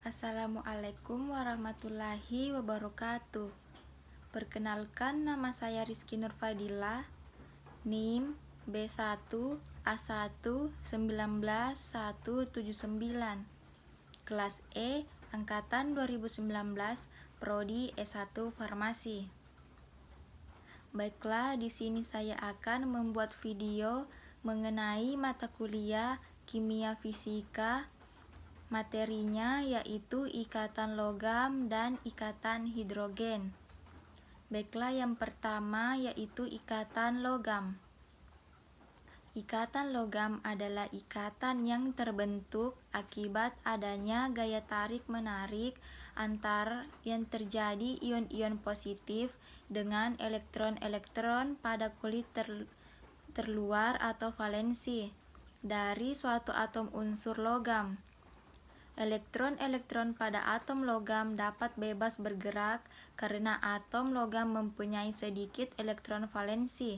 Assalamualaikum warahmatullahi wabarakatuh. Perkenalkan, nama saya Rizky Nurfadilah, NIM B1A1191179, kelas E, angkatan 2019, prodi S1 Farmasi. Baiklah, di sini saya akan membuat video mengenai mata kuliah Kimia Fisika. Materinya yaitu ikatan logam dan ikatan hidrogen. Baiklah, yang pertama yaitu ikatan logam. Ikatan logam adalah ikatan yang terbentuk akibat adanya gaya tarik-menarik antar yang terjadi ion-ion positif dengan elektron-elektron pada kulit terluar atau valensi dari suatu atom unsur logam. Elektron-elektron pada atom logam dapat bebas bergerak karena atom logam mempunyai sedikit elektron valensi,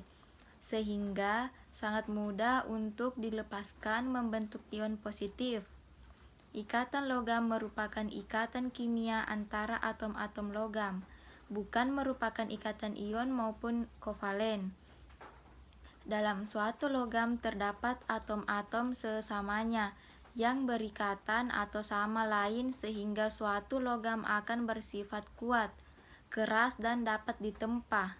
sehingga sangat mudah untuk dilepaskan membentuk ion positif. Ikatan logam merupakan ikatan kimia antara atom-atom logam, bukan merupakan ikatan ion maupun kovalen. Dalam suatu logam terdapat atom-atom sesamanya yang berikatan atau sama lain sehingga suatu logam akan bersifat kuat, keras dan dapat ditempa.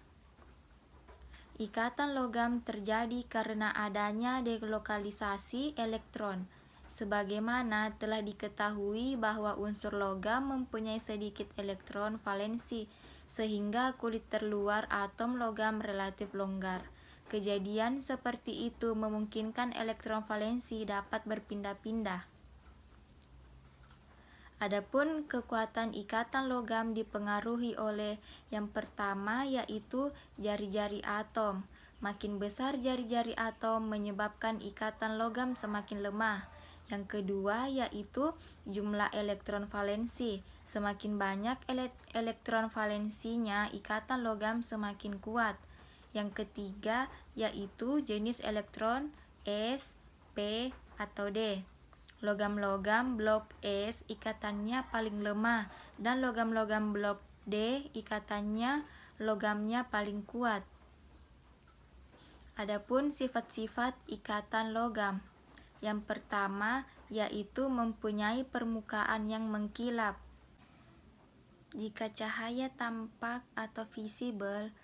Ikatan logam terjadi karena adanya delokalisasi elektron. Sebagaimana telah diketahui bahwa unsur logam mempunyai sedikit elektron valensi sehingga kulit terluar atom logam relatif longgar. Kejadian seperti itu memungkinkan elektron valensi dapat berpindah-pindah. Adapun kekuatan ikatan logam dipengaruhi oleh yang pertama yaitu jari-jari atom. Makin besar jari-jari atom menyebabkan ikatan logam semakin lemah. Yang kedua yaitu jumlah elektron valensi. Semakin banyak elektron valensinya, ikatan logam semakin kuat. Yang ketiga yaitu jenis elektron S, P, atau D. Logam-logam blok S ikatannya paling lemah dan logam-logam blok D ikatannya logamnya paling kuat. Adapun sifat-sifat ikatan logam. Yang pertama yaitu mempunyai permukaan yang mengkilap. Jika cahaya tampak atau visible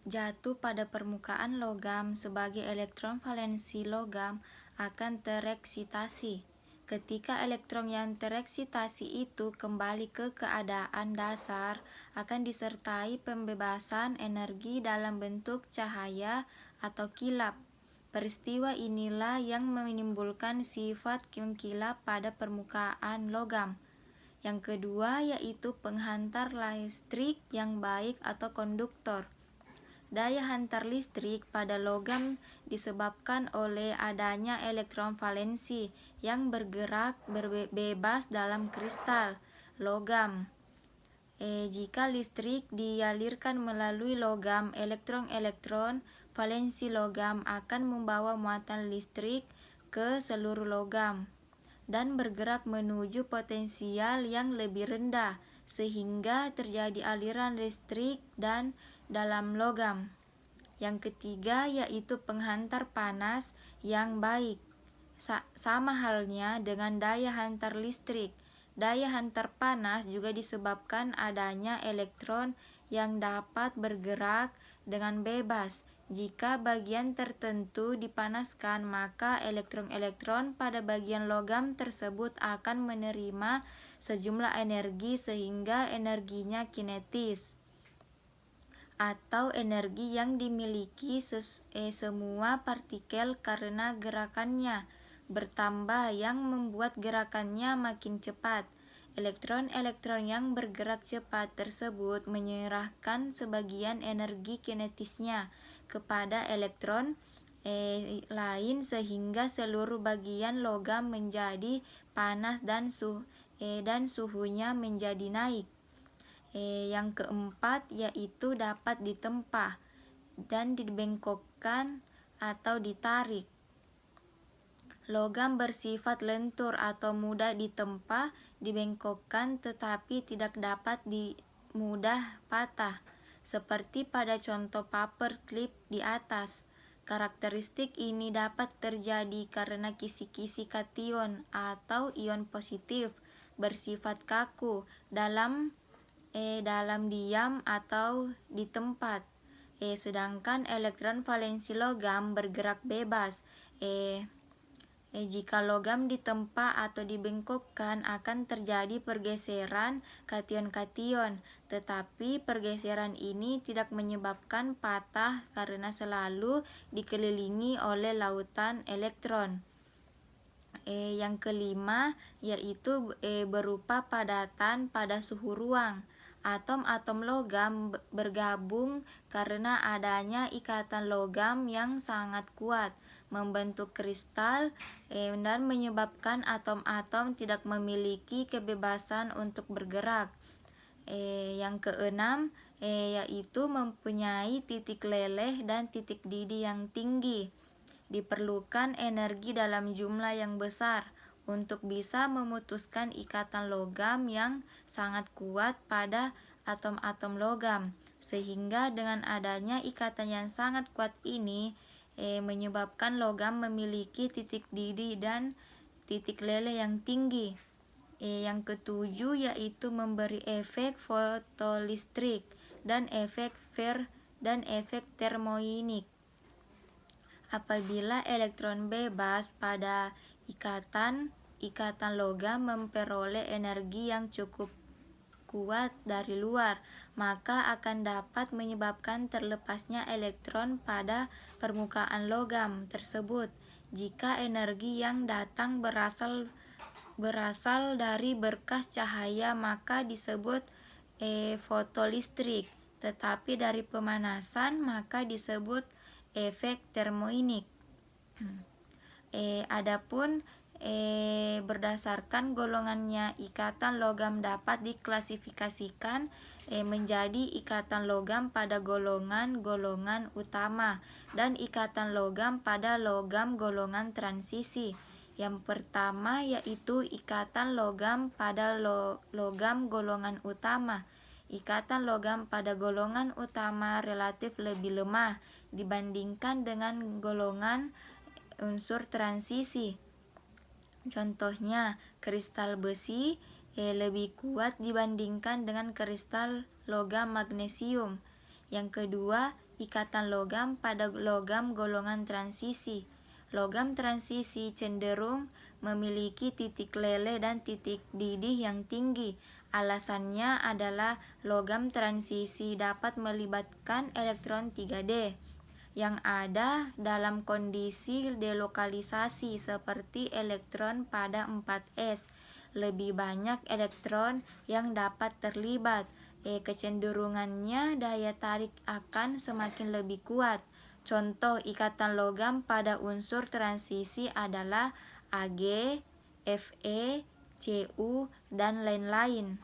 jatuh pada permukaan logam sebagai elektron valensi logam akan tereksitasi. Ketika elektron yang tereksitasi itu kembali ke keadaan dasar, akan disertai pembebasan energi dalam bentuk cahaya atau kilap. Peristiwa inilah yang menimbulkan sifat mengkilap pada permukaan logam. Yang kedua yaitu penghantar listrik yang baik atau konduktor. Daya hantar listrik pada logam disebabkan oleh adanya elektron valensi yang bergerak bebas dalam kristal logam. Jika listrik dialirkan melalui logam, elektron-elektron valensi logam akan membawa muatan listrik ke seluruh logam dan bergerak menuju potensial yang lebih rendah sehingga terjadi aliran listrik dan dalam logam. Yang ketiga yaitu penghantar panas yang baik. Sama halnya dengan daya hantar listrik. Daya hantar panas juga disebabkan adanya elektron yang dapat bergerak dengan bebas. Jika bagian tertentu dipanaskan, maka elektron-elektron pada bagian logam tersebut akan menerima sejumlah energi sehingga energinya kinetis, atau energi yang dimiliki semua partikel karena gerakannya bertambah yang membuat gerakannya makin cepat. Elektron-elektron yang bergerak cepat tersebut menyerahkan sebagian energi kinetisnya kepada elektron lain sehingga seluruh bagian logam menjadi panas dan suhunya menjadi naik. Yang keempat yaitu dapat ditempa dan dibengkokkan atau ditarik. Logam bersifat lentur atau mudah ditempa, dibengkokkan tetapi tidak dapat mudah patah, seperti pada contoh paperclip di atas. Karakteristik ini dapat terjadi karena kisi-kisi kation atau ion positif bersifat kaku dalam diam atau di tempat. Sedangkan elektron valensi logam bergerak bebas. Jika logam ditempa atau dibengkokkan akan terjadi pergeseran kation-kation, tetapi pergeseran ini tidak menyebabkan patah karena selalu dikelilingi oleh lautan elektron. Yang kelima yaitu berupa padatan pada suhu ruang. Atom-atom logam bergabung karena adanya ikatan logam yang sangat kuat, membentuk kristal dan menyebabkan atom-atom tidak memiliki kebebasan untuk bergerak. Yang keenam yaitu mempunyai titik leleh dan titik didih yang tinggi. Diperlukan energi dalam jumlah yang besar untuk bisa memutuskan ikatan logam yang sangat kuat pada atom-atom logam, sehingga dengan adanya ikatan yang sangat kuat ini menyebabkan logam memiliki titik didih dan titik leleh yang tinggi. Yang ketujuh yaitu memberi efek fotolistrik dan efek termoinik. Apabila elektron bebas pada ikatan logam memperoleh energi yang cukup kuat dari luar, maka akan dapat menyebabkan terlepasnya elektron pada permukaan logam tersebut. Jika energi yang datang berasal dari berkas cahaya maka disebut fotolistrik, tetapi dari pemanasan maka disebut efek termoinik. Adapun berdasarkan golongannya ikatan logam dapat diklasifikasikan menjadi ikatan logam pada golongan utama dan ikatan logam pada logam golongan transisi. Yang pertama yaitu ikatan logam pada logam golongan utama. Ikatan logam pada golongan utama relatif lebih lemah dibandingkan dengan golongan unsur transisi. Contohnya, kristal besi lebih kuat dibandingkan dengan kristal logam magnesium. Yang kedua, ikatan logam pada logam golongan transisi. Logam transisi cenderung memiliki titik leleh dan titik didih yang tinggi. Alasannya adalah logam transisi dapat melibatkan elektron 3D yang ada dalam kondisi delokalisasi seperti elektron pada 4s. Lebih banyak elektron yang dapat terlibat, kecenderungannya daya tarik akan semakin lebih kuat. Contoh ikatan logam pada unsur transisi adalah Ag, Fe, Cu, dan lain-lain.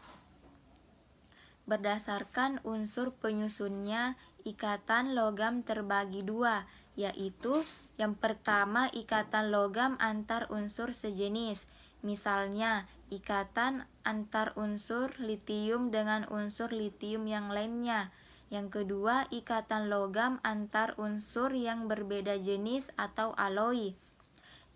Berdasarkan unsur penyusunnya, ikatan logam terbagi dua, yaitu yang pertama ikatan logam antar unsur sejenis. Misalnya, ikatan antar unsur litium dengan unsur litium yang lainnya. Yang kedua, ikatan logam antar unsur yang berbeda jenis atau aloi.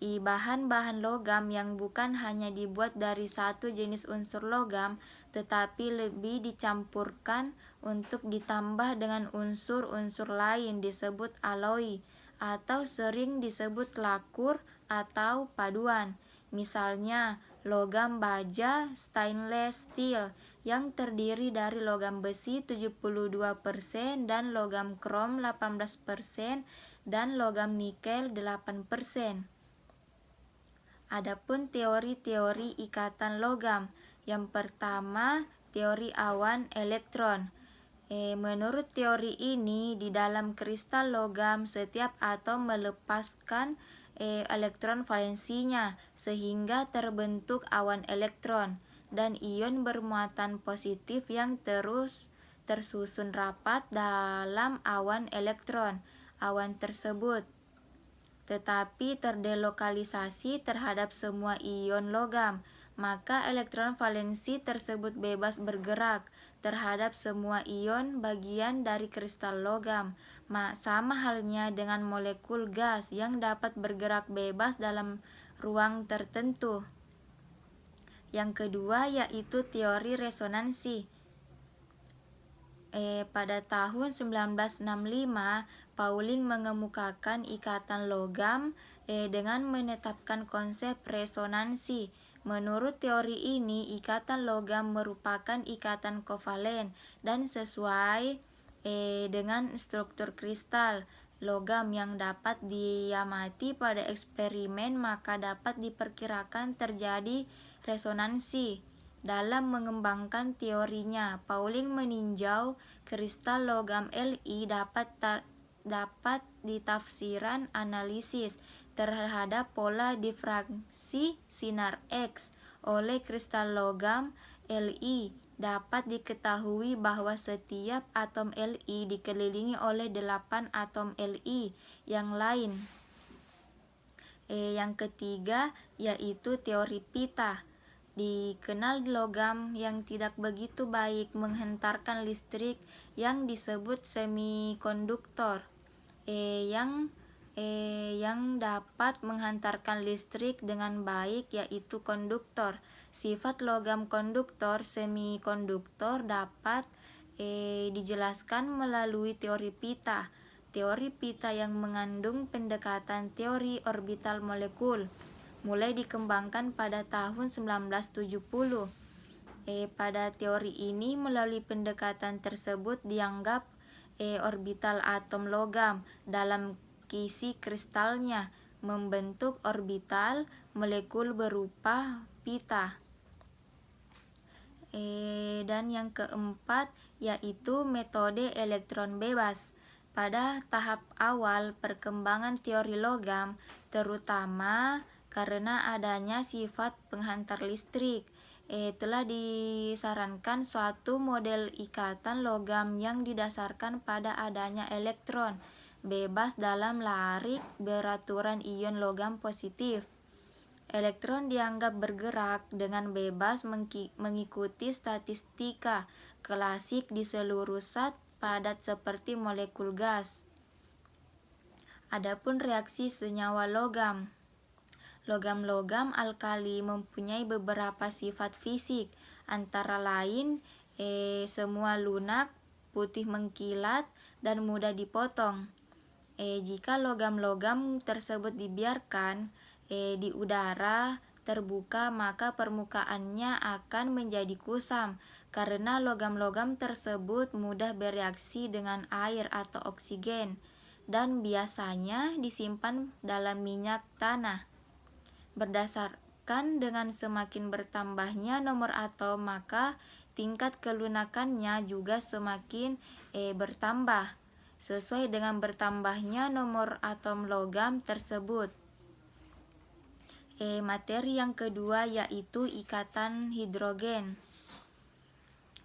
Bahan-bahan logam yang bukan hanya dibuat dari satu jenis unsur logam, tetapi lebih dicampurkan untuk ditambah dengan unsur-unsur lain disebut aloi, atau sering disebut lakur atau paduan. Misalnya, logam baja stainless steel yang terdiri dari logam besi 72% dan logam krom 18% dan logam nikel 8%. Adapun teori-teori ikatan logam. Yang pertama, teori awan elektron. Menurut teori ini, di dalam kristal logam setiap atom melepaskan elektron valensinya sehingga terbentuk awan elektron dan ion bermuatan positif yang terus tersusun rapat dalam awan elektron. Awan tersebut tetapi terdelokalisasi terhadap semua ion logam, maka elektron valensi tersebut bebas bergerak terhadap semua ion bagian dari kristal logam. Sama halnya dengan molekul gas yang dapat bergerak bebas dalam ruang tertentu. Yang kedua yaitu teori resonansi. Pada tahun 1965, Pauling mengemukakan ikatan logam dengan menetapkan konsep resonansi. Menurut teori ini, ikatan logam merupakan ikatan kovalen dan sesuai dengan struktur kristal logam yang dapat diamati pada eksperimen, maka dapat diperkirakan terjadi resonansi. Dalam mengembangkan teorinya, Pauling meninjau kristal logam Li dapat ditafsiran analisis terhadap pola difraksi sinar X oleh kristal logam Li. Dapat diketahui bahwa setiap atom Li dikelilingi oleh 8 atom Li yang lain. Yang ketiga yaitu teori pita. Dikenal logam yang tidak begitu baik menghantarkan listrik yang disebut semikonduktor. Yang dapat menghantarkan listrik dengan baik yaitu konduktor. Sifat logam konduktor semikonduktor dapat dijelaskan melalui teori pita. Teori pita yang mengandung pendekatan teori orbital molekul mulai dikembangkan pada tahun 1970. Pada teori ini, melalui pendekatan tersebut dianggap orbital atom logam dalam kisi kristalnya membentuk orbital molekul berupa pita. Dan yang keempat yaitu metode elektron bebas. Pada tahap awal perkembangan teori logam, terutama karena adanya sifat penghantar listrik, telah disarankan suatu model ikatan logam yang didasarkan pada adanya elektron bebas dalam larik beraturan ion logam positif. Elektron dianggap bergerak dengan bebas mengikuti statistika klasik di seluruh zat padat seperti molekul gas. Adapun reaksi senyawa logam. Logam-logam alkali mempunyai beberapa sifat fisik, antara lain semua lunak, putih mengkilat, dan mudah dipotong. Jika logam-logam tersebut dibiarkan di udara terbuka, maka permukaannya akan menjadi kusam karena logam-logam tersebut mudah bereaksi dengan air atau oksigen dan biasanya disimpan dalam minyak tanah. Berdasarkan dengan semakin bertambahnya nomor atom, maka tingkat kelunakannya juga semakin bertambah sesuai dengan bertambahnya nomor atom logam tersebut. Materi yang kedua yaitu ikatan hidrogen.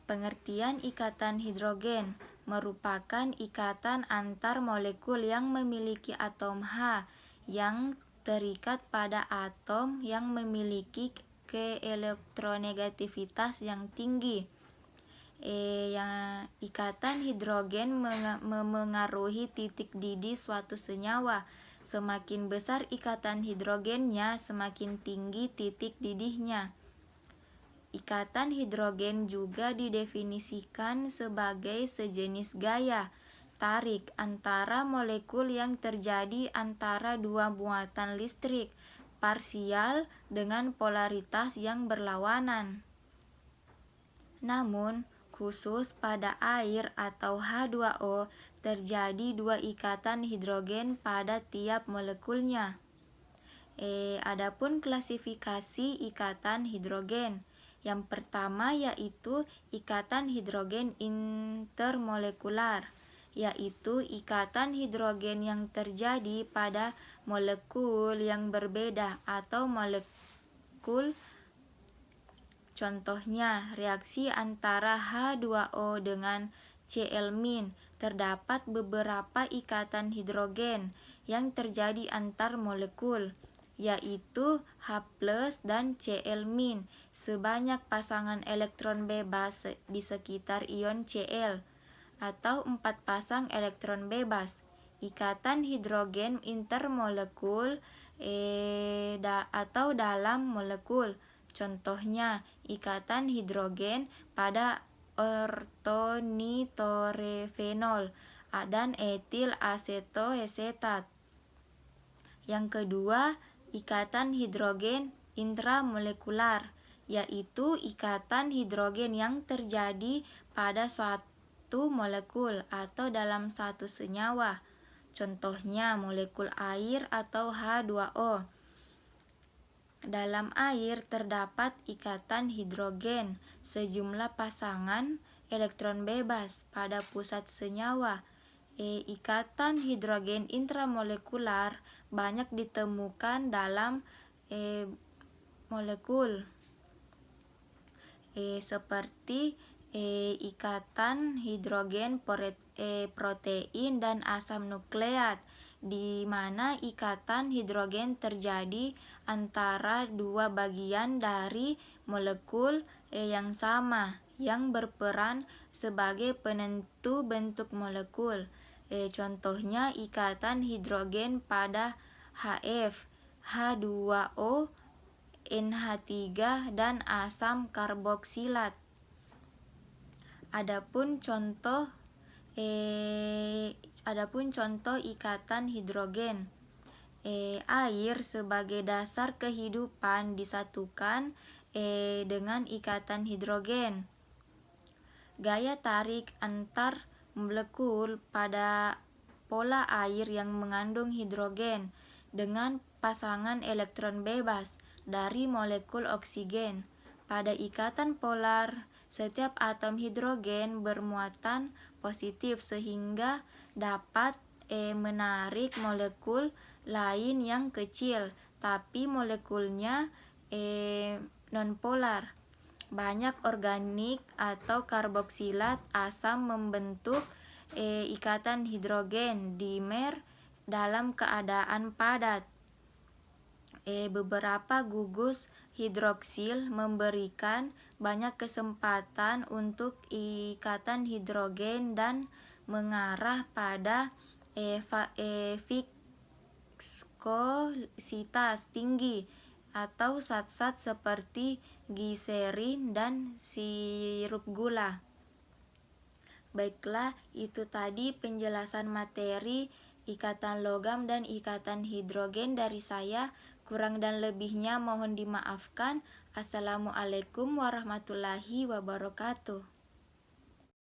Pengertian ikatan hidrogen merupakan ikatan antar molekul yang memiliki atom H yang terikat pada atom yang memiliki keelektronegativitas yang tinggi. Ikatan hidrogen memengaruhi titik didih suatu senyawa. Semakin besar ikatan hidrogennya, semakin tinggi titik didihnya. Ikatan hidrogen juga didefinisikan sebagai sejenis gaya tarik antara molekul yang terjadi antara dua muatan listrik parsial dengan polaritas yang berlawanan. Namun, khusus pada air atau H2O terjadi dua ikatan hidrogen pada tiap molekulnya. Adapun klasifikasi ikatan hidrogen. Yang pertama yaitu ikatan hidrogen intermolekular, yaitu ikatan hidrogen yang terjadi pada molekul yang berbeda atau molekul. Contohnya, reaksi antara H2O dengan Cl-. Terdapat beberapa ikatan hidrogen yang terjadi antar molekul, yaitu H+ dan Cl-, sebanyak pasangan elektron bebas di sekitar ion Cl, atau 4 pasang elektron bebas. Ikatan hidrogen intermolekul atau dalam molekul. Contohnya, ikatan hidrogen pada ortonitrofenol dan etil asetoasetat. Yang kedua, ikatan hidrogen intramolekular, yaitu ikatan hidrogen yang terjadi pada suatu molekul atau dalam satu senyawa. Contohnya molekul air atau H2O. Dalam air terdapat ikatan hidrogen sejumlah pasangan elektron bebas pada pusat senyawa. Ikatan hidrogen intramolekular banyak ditemukan dalam molekul seperti ikatan hidrogen protein dan asam nukleat, di mana ikatan hidrogen terjadi antara dua bagian dari molekul yang sama yang berperan sebagai penentu bentuk molekul. Contohnya ikatan hidrogen pada HF, H2O, NH3 dan asam karboksilat. Adapun contoh ikatan hidrogen. Air sebagai dasar kehidupan disatukan dengan ikatan hidrogen. Gaya tarik antar molekul pada pola air yang mengandung hidrogen dengan pasangan elektron bebas dari molekul oksigen. Pada ikatan polar, setiap atom hidrogen bermuatan positif sehingga dapat menarik molekul lain yang kecil, tapi molekulnya nonpolar. Banyak organik atau karboksilat asam membentuk ikatan hidrogen dimer dalam keadaan padat. Beberapa gugus hidroksil memberikan banyak kesempatan untuk ikatan hidrogen dan mengarah pada viskositas tinggi atau zat-zat seperti gliserin dan sirup gula. Baiklah, itu tadi penjelasan materi ikatan logam dan ikatan hidrogen dari saya. Kurang dan lebihnya mohon dimaafkan. Assalamualaikum warahmatullahi wabarakatuh.